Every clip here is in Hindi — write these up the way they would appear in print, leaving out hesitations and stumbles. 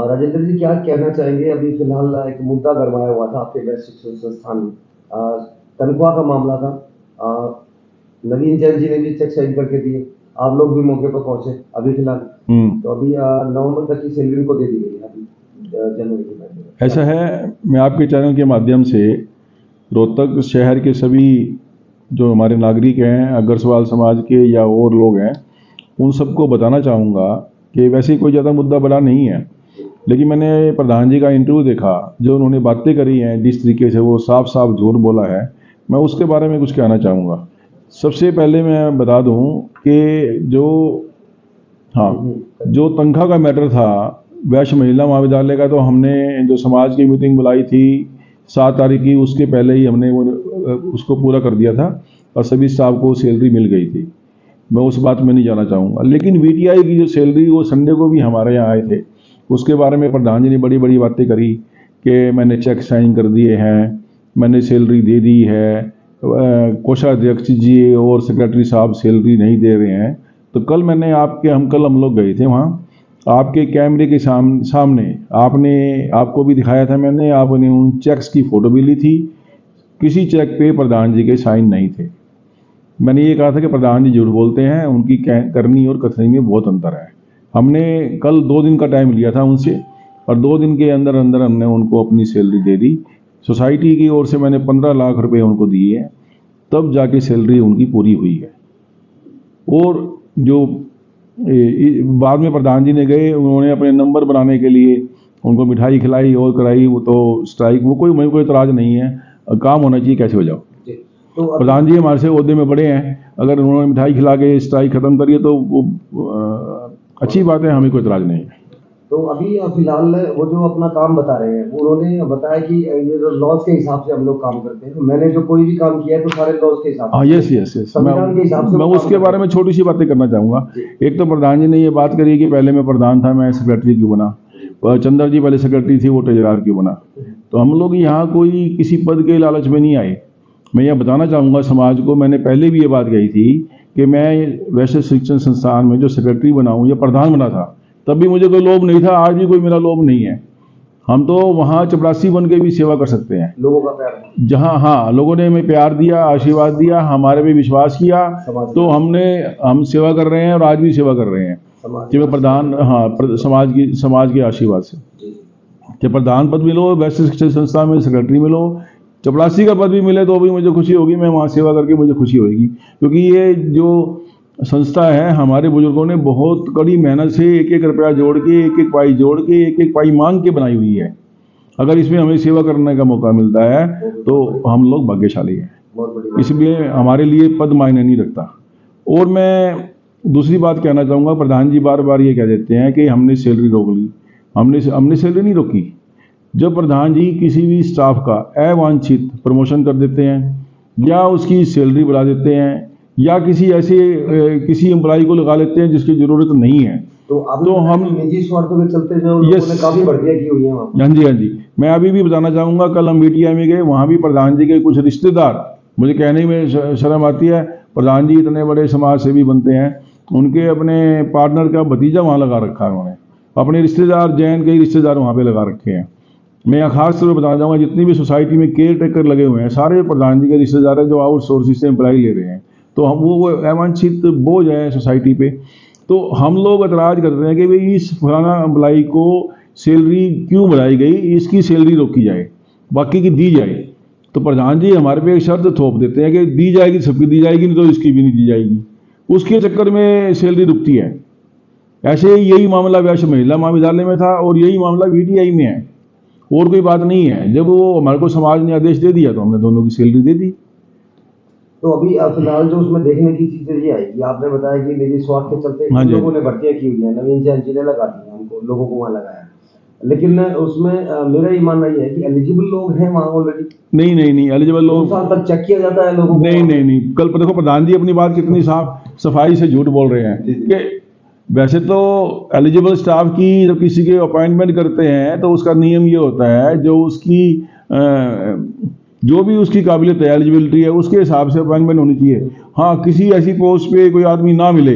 राजेंद्र जी, क्या कहना चाहेंगे? अभी फिलहाल एक मुद्दा गरमाया हुआ था आपके बेस्ट शिक्षण संस्थान में, तनख्वाह का मामला था। नवीन जैन जी ने भी चेक साइन करके दिए, आप लोग भी मौके पर पहुंचे अभी फिलहाल। तो अभी नवंबर तक की सैलरी उनको दे दी गई है, अभी जनवरी की महीने। ऐसा है, मैं आपके चैनल के माध्यम से रोहतक शहर के सभी जो हमारे नागरिक हैं, अग्रसवाल समाज के या और लोग हैं, उन सबको बताना चाहूँगा कि वैसे कोई ज़्यादा मुद्दा बड़ा नहीं है, लेकिन मैंने प्रधान जी का इंटरव्यू देखा, जो उन्होंने बातें करी हैं, जिस तरीके से वो साफ साफ झूठ बोला है, मैं उसके बारे में कुछ कहना चाहूँगा। सबसे पहले मैं बता दूँ कि जो तनख्वाह का मैटर था वैश्य महिला महाविद्यालय का, तो हमने जो समाज की मीटिंग बुलाई थी 7 तारीख की, उसके पहले ही हमने उसको पूरा कर दिया था और सभी स्टाफ को सैलरी मिल गई थी। मैं उस बात में नहीं जाना चाहूँगा, लेकिन वीटीआई की जो सैलरी वो संडे को भी हमारे यहाँ आए थे, उसके बारे में प्रधान जी ने बड़ी बड़ी बातें करी कि मैंने चेक साइन कर दिए हैं, मैंने सैलरी दे दी है, कोषाध्यक्ष जी और सेक्रेटरी साहब सैलरी नहीं दे रहे हैं। तो कल हम लोग गए थे वहाँ, आपके कैमरे के सामने आपको भी दिखाया था मैंने, आपने उन चेक्स की फ़ोटो भी ली थी, किसी चेक पे प्रधान जी के साइन नहीं थे। मैंने ये कहा था कि प्रधान जी झूठ बोलते हैं, उनकी करनी और कथनी में बहुत अंतर है। हमने कल 2 दिन का टाइम लिया था उनसे और 2 दिन के अंदर अंदर हमने उनको अपनी सैलरी दे दी। सोसाइटी की ओर से मैंने 15 लाख रुपए उनको दिए हैं, तब जाके सैलरी उनकी पूरी हुई है। और जो बाद में प्रधान जी ने गए, उन्होंने अपने नंबर बनाने के लिए उनको मिठाई खिलाई और कराई, वो तो स्ट्राइक, वो कोई इतराज़ नहीं है, काम होना चाहिए, कैसे हो जाओ। तो प्रधान जी हमारे से ओहदे में बड़े हैं, अगर उन्होंने मिठाई खिला के स्ट्राइक खत्म करिए तो वो अच्छी बात है, हमें कोई इतराज़ नहीं है। तो अभी फिलहाल वो जो अपना काम बता रहे हैं, उन्होंने बताया कि ये जो लॉज के हिसाब से हम लोग काम करते हैं, मैंने जो कोई भी काम किया है तो सारे लॉज के हिसाब से। हाँ, यस, संविधान के हिसाब से मैं उसके बारे में छोटी सी बातें करना चाहूँगा। एक तो प्रधान जी ने ये बात करी कि पहले मैं प्रधान था, मैं सेक्रेटरी क्यों बना, चंद्र जी पहले सेक्रेटरी थी, वो ट्रेजरार क्यों बना। तो हम लोग यहाँ कोई किसी पद के लालच में नहीं आए। मैं यह बताना चाहूँगा समाज को, मैंने पहले भी ये बात कही थी कि मैं वैसे शिक्षण संस्थान में जो सेक्रेटरी बना हूँ या प्रधान बना था, तब भी मुझे कोई लोभ नहीं था, आज भी कोई मेरा लोभ नहीं है। हम तो वहाँ चपरासी बन के भी सेवा कर सकते हैं, लोगों का प्यार, जहाँ लोगों ने हमें प्यार दिया, आशीर्वाद दिया, हमारे पे विश्वास किया, तो हम सेवा कर रहे हैं और आज भी सेवा कर रहे हैं। कि प्रधान, समाज के आशीर्वाद से कि प्रधान पद मिलो, वैसे शिक्षण संस्था में सेक्रेटरी मिलो, चपरासी का पद भी मिले तो भी मुझे खुशी होगी, मैं वहाँ सेवा करके मुझे खुशी होगी। क्योंकि ये जो संस्था है, हमारे बुजुर्गों ने बहुत कड़ी मेहनत से एक एक रुपया जोड़ के, एक एक पाई जोड़ के, एक एक पाई मांग के बनाई हुई है। अगर इसमें हमें सेवा करने का मौका मिलता है तो हम लोग भाग्यशाली हैं, इसलिए हमारे लिए पद मायने नहीं रखता। और मैं दूसरी बात कहना चाहूँगा, प्रधान जी बार बार ये कह देते हैं कि हमने सैलरी रोक ली, हमने सैलरी नहीं रोकी। जब प्रधान जी किसी भी स्टाफ का अवांछित प्रमोशन कर देते हैं या उसकी सैलरी बढ़ा देते हैं या किसी एम्प्लॉय को लगा लेते हैं जिसकी ज़रूरत नहीं है, तो हम निजी स्वार्थों के चलते जो लोगों ने काफ़ी बढ़िया की हुई है वहाँ। हाँ जी, मैं अभी भी बताना चाहूँगा, कल हम वीटीआई में गए, वहाँ भी प्रधान जी के कुछ रिश्तेदार, मुझे कहने में शर्म आती है, प्रधान जी इतने बड़े समाज सेवी बनते हैं, उनके अपने पार्टनर का भतीजा वहाँ लगा रखा है, उन्होंने अपने रिश्तेदार, जैन के रिश्तेदार वहाँ पे लगा रखे हैं। मैं यहाँ खास तौर पर बताना चाहूँगा, जितनी भी सोसाइटी में केयर टेकर लगे हुए हैं, सारे प्रधान जी के रिश्तेदार हैं जो आउटसोर्सिंग से एम्प्लॉय ले रहे हैं। तो हम वो अवांछित बोझ है सोसाइटी पे। तो हम लोग एतराज़ करते हैं कि भाई इस फलाना एम्प्लॉय को सैलरी क्यों बढ़ाई गई, इसकी सैलरी रोकी जाए, बाकी की दी जाए। तो प्रधान जी हमारे पे एक शर्त थोप देते हैं कि दी जाएगी, सबकी दी जाएगी, नहीं तो इसकी भी नहीं दी जाएगी। उसके चक्कर में सैलरी रुकती है। ऐसे यही मामला वैश्य महिला महाविद्यालय में था और यही मामला वीटीआई में है, और कोई बात नहीं है। जब वो हमारे को समाज ने आदेश दे दिया तो हमने दोनों की सैलरी दे दी। तो अभी फिलहाल जो उसमें देखने की चीजें ये आई कि आपने बताया कि निजी स्वार्थ के चलते लोगों ने भर्तियां की हुई है, नवीन जैन जी ने लगा दी है, हमको लोगों को वहाँ लगाया, लेकिन उसमें मेरा ये मानना ये है कि एलिजिबल लोग हैं वहाँ ऑलरेडी। नहीं, एलिजिबल लोग 2 साल तक चेक किया जाता है लोगों को। नहीं। कल देखो प्रधान जी अपनी बात कितनी साफ सफाई से झूठ बोल रहे हैं कि वैसे तो एलिजिबल स्टाफ की जब किसी के अपॉइंटमेंट करते हैं तो उसका नियम ये होता है, जो भी उसकी काबिलियत है, एलिजिबिलिटी है, उसके हिसाब से अपॉइंटमेंट होनी चाहिए। हाँ, किसी ऐसी पोस्ट पे कोई आदमी ना मिले,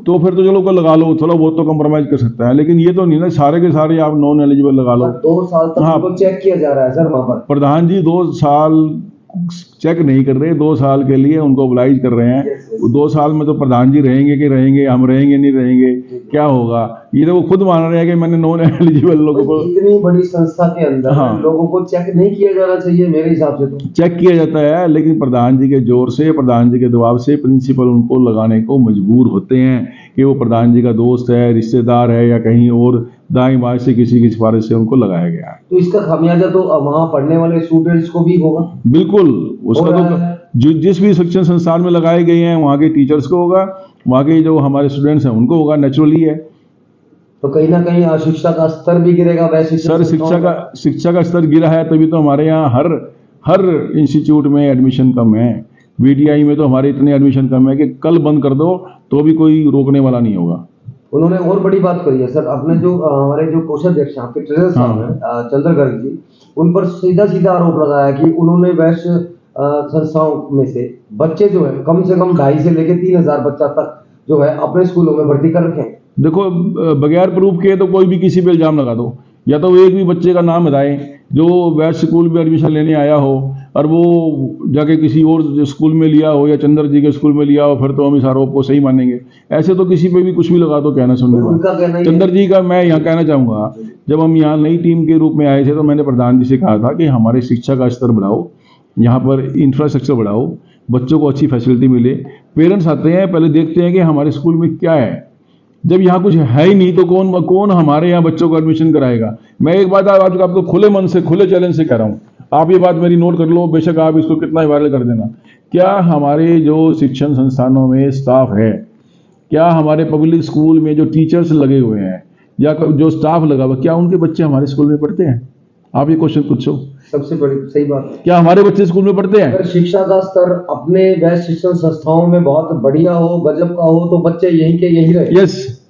तो फिर तो चलो को लगा लो, थोड़ा बहुत तो कंप्रोमाइज कर सकता है, लेकिन ये तो नहीं ना सारे के सारे आप नॉन एलिजिबल लगा लो। 2 साल तक हाँ। उनको चेक किया जा रहा है सर वहाँ पर। प्रधान जी 2 साल चेक नहीं कर रहे, 2 साल के लिए उनको ओबलाइज कर रहे हैं। Yes, yes. 2 साल में तो प्रधान जी रहेंगे कि रहेंगे, हम रहेंगे नहीं रहेंगे, क्या होगा? ये तो वो खुद मान रहे हैं कि मैंने नॉन एलिजिबल लोगों को इतनी बड़ी संस्था के अंदर हाँ। लोगों को चेक नहीं किया जाना चाहिए मेरे हिसाब से तो। चेक किया जाता है, लेकिन प्रधान जी के जोर से, प्रधान जी के दबाव से प्रिंसिपल उनको लगाने को मजबूर होते हैं कि वो प्रधान जी का दोस्त है, रिश्तेदार है, या कहीं और दाएं बाएं से किसी की सिफारिश से उनको लगाया गया है। तो इसका खामियाजा तो वहाँ पढ़ने वाले स्टूडेंट्स को भी होगा। बिल्कुल, उसका हो रहा तो है। जिस भी शिक्षण संस्थान में लगाए गए हैं वहाँ के टीचर्स को होगा, वहाँ के जो हमारे स्टूडेंट्स हैं उनको होगा, नेचुरली है। तो कहीं ना कहीं शिक्षा का स्तर भी गिरेगा वैसे। सर शिक्षा का स्तर गिरा है, तभी तो हमारे यहाँ हर इंस्टीट्यूट में एडमिशन कम है। VTI में तो हमारे इतने एडमिशन कम है कि कल बंद कर दो तो भी कोई रोकने वाला नहीं होगा। उन्होंने और बड़ी बात करी है सर, अपने जो हमारे जो कोषाध्यक्ष आपके ट्रेजर साहब हैं चंद्र गर्ग जी, उन पर सीधा सीधा आरोप लगाया कि उन्होंने वैश्य संस्थाओं में से बच्चे जो है कम से कम 2,500 से लेकर 3,000 बच्चा तक जो है अपने स्कूलों में भर्ती कर रखे हैं। देखो, बगैर प्रूफ के तो कोई भी किसी पे इल्जाम लगा दो, या तो एक भी बच्चे का नाम बताएं जो वैश्य स्कूल में एडमिशन लेने आया हो और वो जाके किसी और स्कूल में लिया हो या चंद्र जी के स्कूल में लिया हो, फिर तो हम इस आरोप को सही मानेंगे। ऐसे तो किसी पे भी कुछ भी लगा दो, कहना सुनने उनका कहना में। ये चंद्र जी का मैं यहाँ कहना चाहूँगा, जब हम यहाँ नई टीम के रूप में आए थे तो मैंने प्रधान जी से कहा था कि हमारे शिक्षा का स्तर बढ़ाओ, यहाँ पर इंफ्रास्ट्रक्चर बढ़ाओ, बच्चों को अच्छी फैसिलिटी मिले। पेरेंट्स आते हैं, पहले देखते हैं कि हमारे स्कूल में क्या है। जब यहाँ कुछ है ही नहीं तो कौन हमारे यहाँ बच्चों को एडमिशन कराएगा? मैं एक बात आज आपको खुले मन से, खुले चैलेंज से कह रहा हूँ, आप ये बात मेरी नोट कर लो, बेशक आप इसको कितना ही वायरल कर देना। क्या हमारे जो शिक्षण संस्थानों में स्टाफ है, क्या हमारे पब्लिक स्कूल में जो टीचर्स लगे हुए हैं या जो स्टाफ लगा हुआ, क्या उनके बच्चे हमारे स्कूल में पढ़ते हैं? आप ये क्वेश्चन पूछो। सबसे बड़ी सही बात है। क्या हमारे बच्चे स्कूल में पढ़ते हैं? अगर शिक्षा का स्तर अपने वैश्य शिक्षण संस्थाओं में बहुत बढ़िया हो, गजब का हो, तो बच्चे यहीं के यहीं रहे। यस,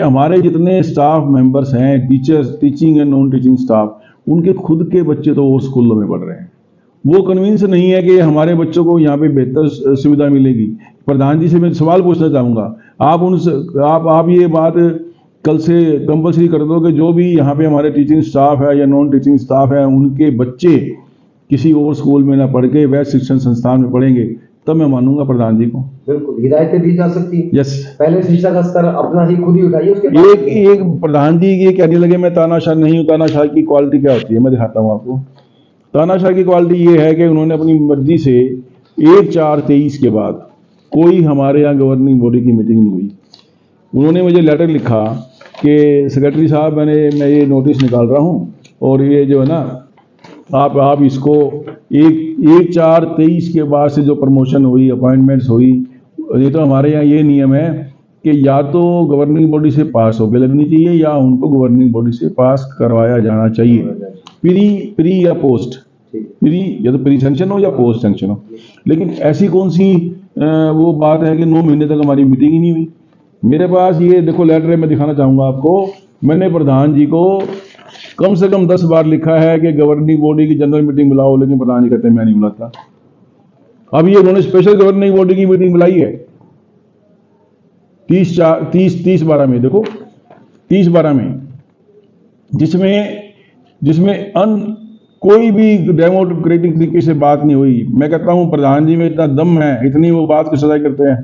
हमारे जितने स्टाफ मेंबर्स हैं, teachers, teaching and non teaching staff, उनके खुद के बच्चे तो और स्कूलों में पढ़ रहे हैं। वो कन्विंस नहीं है कि हमारे बच्चों को यहाँ पे बेहतर सुविधा मिलेगी। प्रधान जी से मैं सवाल पूछना चाहूँगा, आप ये बात कल से कंपल्सरी कर दो कि जो भी यहाँ पे हमारे टीचिंग स्टाफ है या नॉन टीचिंग स्टाफ है, उनके बच्चे किसी और स्कूल में ना पढ़ के वैश्य शिक्षण संस्थान में पढ़ेंगे, तब मैं मानूंगा प्रधान जी को। बिल्कुल, हिदायतें दी जा सकती है। यस, पहले शिक्षा का स्तर अपना ही खुद ही उठाइए, उसके बाद एक प्रधान जी ये कहने लगे मैं तानाशाह नहीं हूँ। तानाशाह की क्वालिटी क्या होती है मैं दिखाता हूँ आपको। तानाशाह की क्वालिटी ये है कि उन्होंने अपनी मर्जी से 1/4/23 के बाद कोई हमारे यहाँ गवर्निंग बॉडी की मीटिंग नहीं हुई। उन्होंने मुझे लेटर लिखा कि सेक्रेटरी साहब मैं ये नोटिस निकाल रहा हूँ और ये जो है ना आप इसको 1/4/23 के बाद से जो प्रमोशन हुई, अपॉइंटमेंट्स हुई, ये तो हमारे यहाँ ये नियम है कि या तो गवर्निंग बॉडी से पास होकर लगनी चाहिए या उनको गवर्निंग बॉडी से पास करवाया जाना चाहिए। प्री या पोस्ट, या तो प्री सेंक्शन हो या पोस्ट सेंक्शन हो। लेकिन ऐसी कौन सी वो बात है कि 9 महीने तक हमारी मीटिंग ही नहीं हुई। मेरे पास ये देखो लेटर है, मैं दिखाना चाहूँगा आपको। मैंने प्रधान जी को कम से कम 10 बार लिखा है कि गवर्निंग बॉडी की जनरल मीटिंग बुलाओ, लेकिन प्रधान जी कहते हैं मैं नहीं बुलाता। अब ये उन्होंने स्पेशल गवर्निंग बॉडी की मीटिंग बुलाई है 30/12 में, देखो 30/12 में, जिसमें कोई भी डेमोक्रेटिक तरीके से बात नहीं हुई। मैं कहता हूं प्रधान जी में इतना दम है, इतनी वो बात की सजाई करते हैं।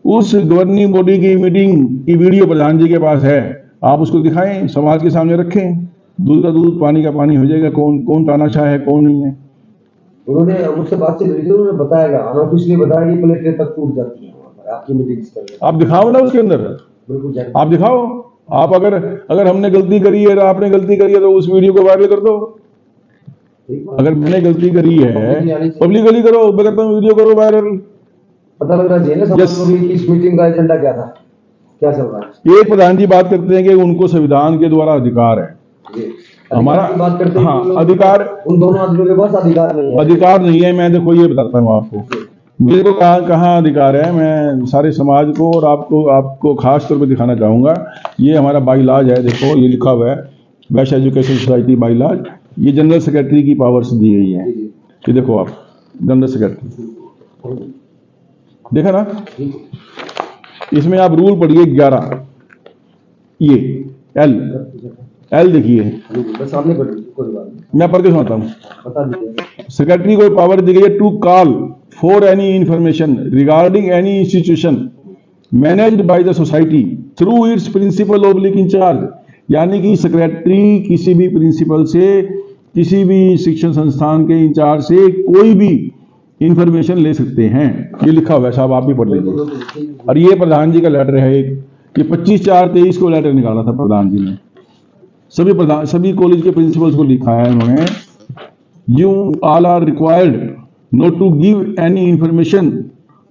उस गवर्निंग बॉडी की मीटिंग की वीडियो प्रधान जी के पास है, आप उसको दिखाएं, समाज के सामने रखें, दूध का दूध पानी का पानी हो जाएगा, कौन तानाशाह है कौन नहीं है। उन्होंने मुझसे बातचीत हुई थी, उन्होंने बताया, अनऑफिशियली बताया कि प्लेटें तक टूट जाती है आपकी मीटिंग्स। आप दिखाओ ना उसके अंदर, बिल्कुल आप दिखाओ। आप अगर हमने गलती करी है, आपने गलती करी है, तो उस वीडियो को वायरल कर दो। अगर मैंने गलती करी है पब्लिकली करो, मैं कहता हूँ वीडियो करो वायरल, पता लग रहा है ना समाज को भी कि इस मीटिंग का एजेंडा क्या था, क्या चल रहा है। एक प्रधान जी बात करते हैं कि उनको संविधान के द्वारा अधिकार है। हमारा बात करते हैं, हाँ, अधिकार उन दोनों आदमियों के पास अधिकार नहीं है। मैं देखो ये बताता हूँ आपको, मेरे को कहाँ अधिकार है। मैं सारे समाज को और आपको खास तौर पे दिखाना चाहूँगा। ये हमारा बाई लॉज है, देखो ये लिखा हुआ है वैश्य एजुकेशन सोसाइटी बाई लॉज। ये जनरल सेक्रेटरी की पावर्स दी गई है। ये देखो आप, जनरल सेक्रेटरी देखा ना, इसमें आप रूल पढ़िए 11, ये एल देखिए, बस सामने पढ़ लीजिए, कोई बात नहीं, मैं पढ़ के सुनाता हूँ। बता दीजिए। सेक्रेटरी को पावर दी गई है to call for any information regarding any institution managed by the society through its principal oblique incharge, यानी कि सेक्रेटरी किसी भी प्रिंसिपल से, किसी भी शिक्षण संस्थान के इंचार्ज से कोई भी इंफॉर्मेशन ले सकते हैं। ये लिखा हुआ है साहब, आप भी पढ़ लीजिए। और ये प्रधान जी का लेटर है एक, ये 25/4/23 को लेटर निकाला था प्रधान जी ने, सभी कॉलेज के प्रिंसिपल्स को लिखा है उन्होंने। You all are required not to give any information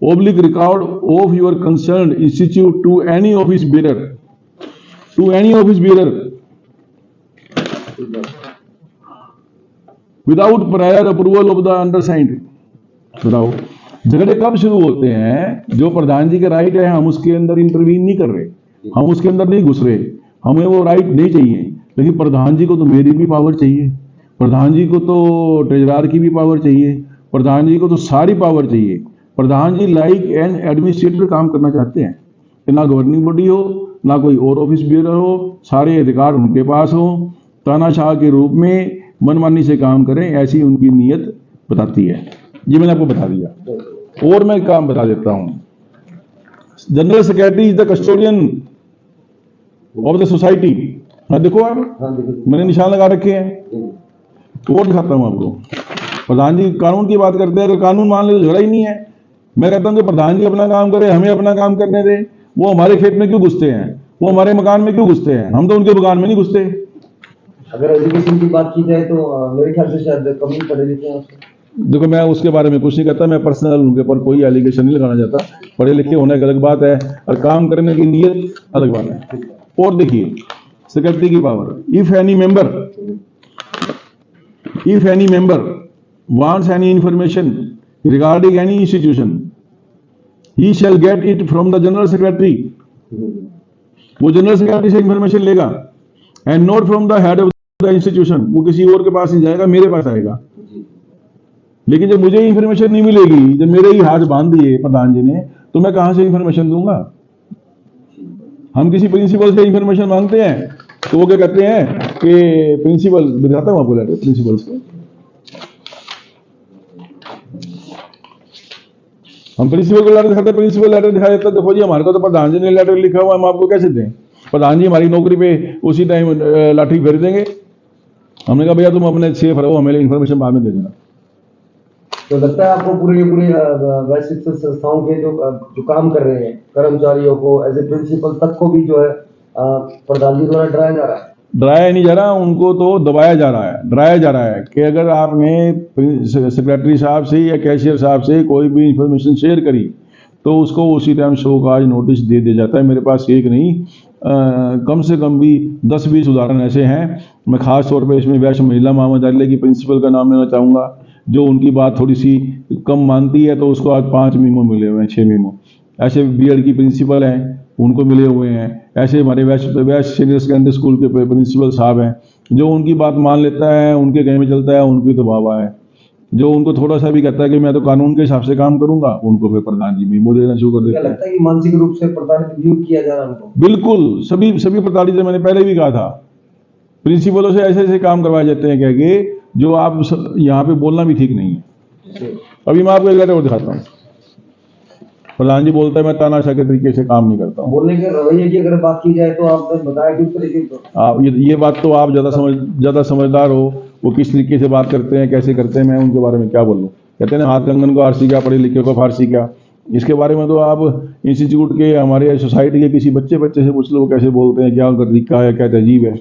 oblique record of your concern institute to any office bearer without prior approval of the undersigned. बताओ, झगड़े कब शुरू होते हैं? जो प्रधान जी के राइट है हम उसके अंदर इंटरवीन नहीं कर रहे, हम उसके अंदर नहीं घुस रहे, हमें वो राइट नहीं चाहिए। लेकिन प्रधान जी को तो मेरी भी पावर चाहिए, प्रधान जी को तो ट्रेजरार की भी पावर चाहिए, प्रधान जी को तो सारी पावर चाहिए। प्रधान जी लाइक एन एडमिनिस्ट्रेटर काम करना चाहते हैं कि ना गवर्निंग बॉडी हो, ना कोई और ऑफिस बेयर हो, सारे अधिकार उनके पास हो, तानाशाह के रूप में मनमानी से काम करें, ऐसी उनकी नीयत बताती है। ये मैंने आपको बता दिया। और मैं काम बता देता हूं, general secretary is the custodian of the society. हाँ देखो आप, मैंने निशान लगा रखे हैं, और दिखाता हूं आपको। प्रधान जी कानून की बात करते हैं, अगर कानून मान ले तो झगड़ा ही नहीं है। मैं कहता हूं कि प्रधान जी अपना काम करे, हमें अपना काम करने दे। वो हमारे खेत में क्यों घुसते हैं, वो हमारे मकान में क्यों घुसते हैं, हम तो उनके मकान में नहीं घुसते। अगर एजुकेशन की बात की जाए तो मेरे ख्याल से शायद कम ही पढ़े लिखे हैं उसको। देखो, मैं उसके बारे में कुछ नहीं कहता, मैं पर्सनल उनके ऊपर कोई एलिगेशन नहीं लगाना चाहता। पढ़े लिखे होने की अलग बात है और काम करने की नीयत अलग बात है। और देखिए सेक्रेटरी की power, if any member wants any information regarding any institution he shell get it from the general secretary. वो जनरल सेक्रेटरी से इंफॉर्मेशन लेगा, and not from the head of the institution. वो किसी और के पास नहीं जाएगा, मेरे पास आएगा। लेकिन जब मुझे इंफॉर्मेशन नहीं मिलेगी, जब मेरे ही हाथ बांध दिए प्रधान जी ने, तो मैं कहां से इंफॉर्मेशन दूंगा? हम किसी प्रिंसिपल से इंफॉर्मेशन मांगते हैं तो वो क्या कहते हैं कि प्रिंसिपल, बताता हूं आपको लेटर प्रिंसिपल से। हम प्रिंसिपल को लेटर दिखाते, प्रिंसिपल लेटर दिखा देता, देखो जी हमारे को तो प्रधान जी ने लेटर लिखा हुआ, हम आपको कैसे दें? प्रधान जी हमारी नौकरी पे उसी टाइम लाठी फेर देंगे। हमने कहा भैया तुम अपने सेफ रहो, हमें इंफॉर्मेशन बाद में दे देना। तो लगता है आपको पूरे वैश्विक शिक्षण संस्थाओं के जो काम कर रहे हैं कर्मचारियों को एज ए प्रिंसिपल तक को भी जो है प्रधान जी द्वारा डराया जा रहा है? डराया नहीं जा रहा, उनको तो दबाया जा रहा है, डराया जा रहा है कि अगर आपने सेक्रेटरी साहब से या कैशियर साहब से कोई भी इंफॉर्मेशन शेयर करी तो उसको उसी टाइम शोकॉज नोटिस दे दिया जाता है। मेरे पास एक नहीं, कम से कम भी 10-20 उदाहरण ऐसे हैं। मैं खास तौर पर इसमें वैश्य महिला महाविद्यालय की प्रिंसिपल का नाम लेना चाहूँगा, जो उनकी बात थोड़ी सी कम मानती है तो उसको आज 5 मीमो मिले हुए हैं, 6 मीमो। ऐसे बीएड की प्रिंसिपल हैं, उनको मिले हुए हैं। ऐसे हमारे वैश्य सीनियर सेकेंडरी स्कूल के प्रिंसिपल साहब हैं, जो उनकी बात मान लेता है, उनके कहे में चलता है, उनकी तो वाह है। जो उनको थोड़ा सा भी कहता है कि मैं तो कानून के हिसाब से काम करूंगा, उनको फिर प्रधान जी मीमो देना शुरू कर देते हैं। लगता है कि मानसिक रूप से प्रताड़ित भी किया जा रहा है उनको? बिल्कुल, सभी प्रताड़ित। मैंने पहले भी कहा था, प्रिंसिपलों से ऐसे ऐसे काम करवाए जाते हैं, कह के जो आप यहाँ पे बोलना भी ठीक नहीं है। अभी मैं आपको एक लेटर और दिखाता हूँ। प्रधान जी बोलता है मैं तानाशाह के तरीके से काम नहीं करता हूँ। बोलने के रवैये की अगर बात की जाए तो आपने बताया किस तरीके से? आप ये बात तो आप ज्यादा समझदार हो, वो किस तरीके से बात करते हैं, कैसे करते हैं, मैं उनके बारे में क्या बोलूँ। कहते हैं ना, हाथ कंगन को आरसी क्या, पढ़े लिखे को फारसी क्या। इसके बारे में तो आप इंस्टीट्यूट के, हमारे सोसाइटी के किसी बच्चे से पूछ लो कैसे बोलते हैं, क्या उनका तरीका है, क्या तहजीब है।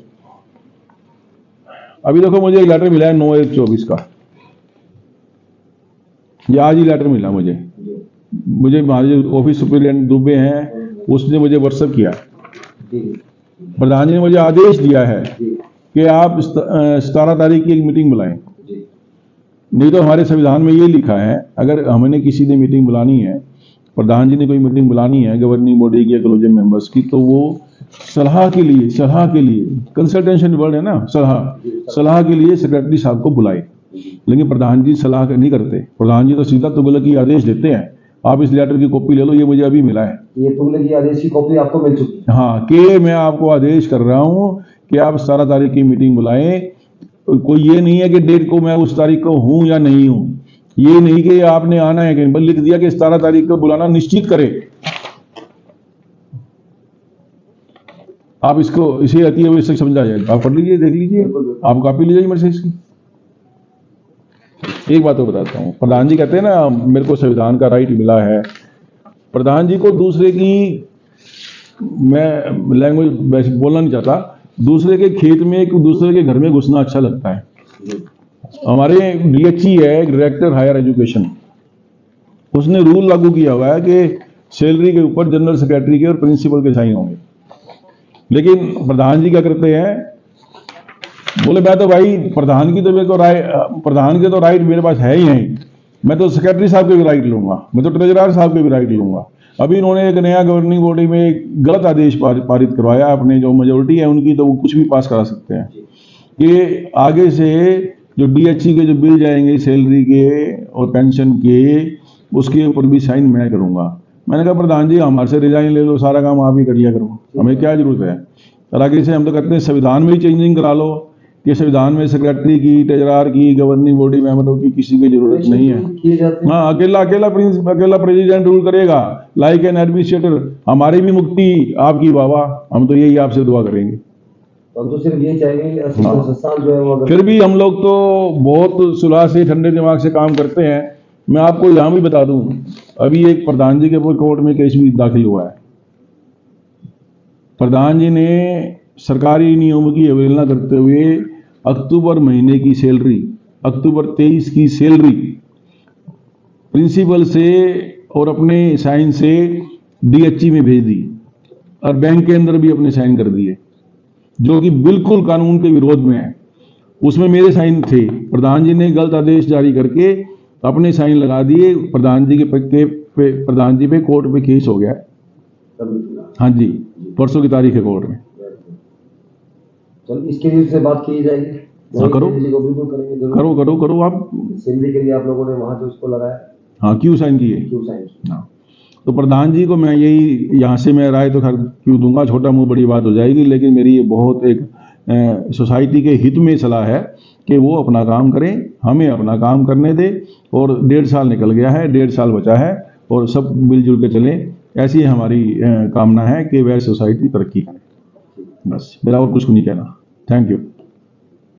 अभी देखो, मुझे एक लेटर मिला है 9/1/24 का, ये आज ही लेटर मिला मुझे हमारे ऑफिस सुपरिटेंडेंट दुबे हैं, उसने मुझे व्हाट्सएप किया। प्रधान जी ने मुझे आदेश दिया है कि आप 17 तारीख की एक मीटिंग बुलाएं। नहीं तो हमारे संविधान में ये लिखा है, अगर हमने किसी ने मीटिंग बुलानी है, प्रधान जी ने कोई मीटिंग बुलानी है गवर्निंग बॉडी की या कॉलेजियम मेंबर्स की, तो वो सलाह के लिए कंसल्टेशन वर्ड है ना, सलाह के लिए सेक्रेटरी साहब को बुलाए। लेकिन प्रधान जी सलाह नहीं करते, प्रधान जी तो सीधा तुगलकी आदेश देते हैं। आप इस लेटर की कॉपी ले लो, ये मुझे अभी मिला है। ये तुगलक की आदेश की कॉपी आपको मिल चुकी है? हाँ, कि मैं आपको आदेश कर रहा हूँ कि आप 17 तारीख की मीटिंग बुलाएं। कोई ये नहीं है कि डेट को मैं उस तारीख को हूं या नहीं हूं, ये नहीं कि आपने आना है कि, बस लिख दिया कि 17 तारीख को बुलाना निश्चित करें। आप इसको इसे अति आवश्यक समझा जाए, आप पढ़ लीजिए, देख लीजिए, आप कॉपी लीजिए मेरे से इसकी। एक बात तो बताता हूँ, प्रधान जी कहते हैं ना मेरे को संविधान का राइट मिला है। प्रधान जी को दूसरे की, मैं लैंग्वेज वैसे बोलना नहीं चाहता, दूसरे के खेत में एक दूसरे के घर में घुसना अच्छा लगता है। हमारे DHE है, डायरेक्टर हायर एजुकेशन, उसने रूल लागू किया हुआ है कि सैलरी के ऊपर जनरल सेक्रेटरी के और प्रिंसिपल के साइन होंगे। लेकिन प्रधान जी क्या करते हैं, बोले मैं तो भाई प्रधान की तो मेरे को प्रधान के तो राइट मेरे पास है ही नहीं, मैं तो सेक्रेटरी साहब के भी राइट लूंगा, मैं तो ट्रेजरर साहब के भी राइट लूंगा। अभी इन्होंने एक नया गवर्निंग बॉडी में एक गलत आदेश पारित करवाया, अपने जो मेजोरिटी है उनकी, तो वो कुछ भी पास करा सकते हैं कि आगे से जो DHE के जो बिल जाएंगे सैलरी के और पेंशन के, उसके ऊपर भी साइन मैं करूंगा। मैंने कहा प्रधान जी हमारे से रिजाइन ले लो, सारा काम आप ही कर लिया करो, हमें क्या जरूरत है। और आगे से हम तो कहते हैं संविधान में ही चेंजिंग करा लो कि संविधान में सेक्रेटरी की, ट्रेजरर की, गवर्निंग बॉडी मेंबरों की किसी की जरूरत नहीं है। हाँ, अकेला प्रेसिडेंट रूल करेगा लाइक एन एडमिनिस्ट्रेटर। हमारी भी मुक्ति आपकी बाबा, हम तो यही आपसे दुआ करेंगे। हम तो सिर्फ ये चाहेंगे संस्थान जो है वो, फिर भी हम लोग तो बहुत सुलह से, ठंडे दिमाग से काम करते हैं। मैं आपको यहाँ भी बता दूं, अभी एक प्रधान जी के ऊपर कोर्ट में केस भी दाखिल हुआ है। प्रधान जी ने सरकारी नियमों की अवहेलना करते हुए अक्टूबर महीने की सैलरी, अक्टूबर 23 की सैलरी प्रिंसिपल से और अपने साइन से DHE में भेज दी और बैंक के अंदर भी अपने साइन कर दिए, जो कि बिल्कुल कानून के विरोध में है। उसमें मेरे साइन थे, प्रधान जी ने गलत आदेश जारी करके अपने साइन लगा दिए। प्रधान जी प्रधान जी पे कोर्ट में केस हो गया है। हाँ जी, परसों की तारीख है कोर्ट में। चलो इसके लिए से बात की जाएगी। हाँ, करो बिल्कुल करेंगे, करो आप। सैलरी के लिए आप लोगों ने वहां जो उसको लगाया, हाँ, क्यों साइन किए? क्यों साइन? हाँ, तो प्रधान जी को मैं यही, यहाँ से मैं राय तो खैर क्यों दूंगा, छोटा मुंह बड़ी बात हो जाएगी, लेकिन मेरी ये बहुत एक सोसाइटी के हित में सलाह है कि वो अपना काम करें, हमें अपना काम करने दे। और 1.5 साल निकल गया है, 1.5 साल बचा है और सब मिलजुल के चलें, ऐसी हमारी कामना है कि वह सोसाइटी तरक्की करे। बस, मेरा और कुछ नहीं कहना। Thank you.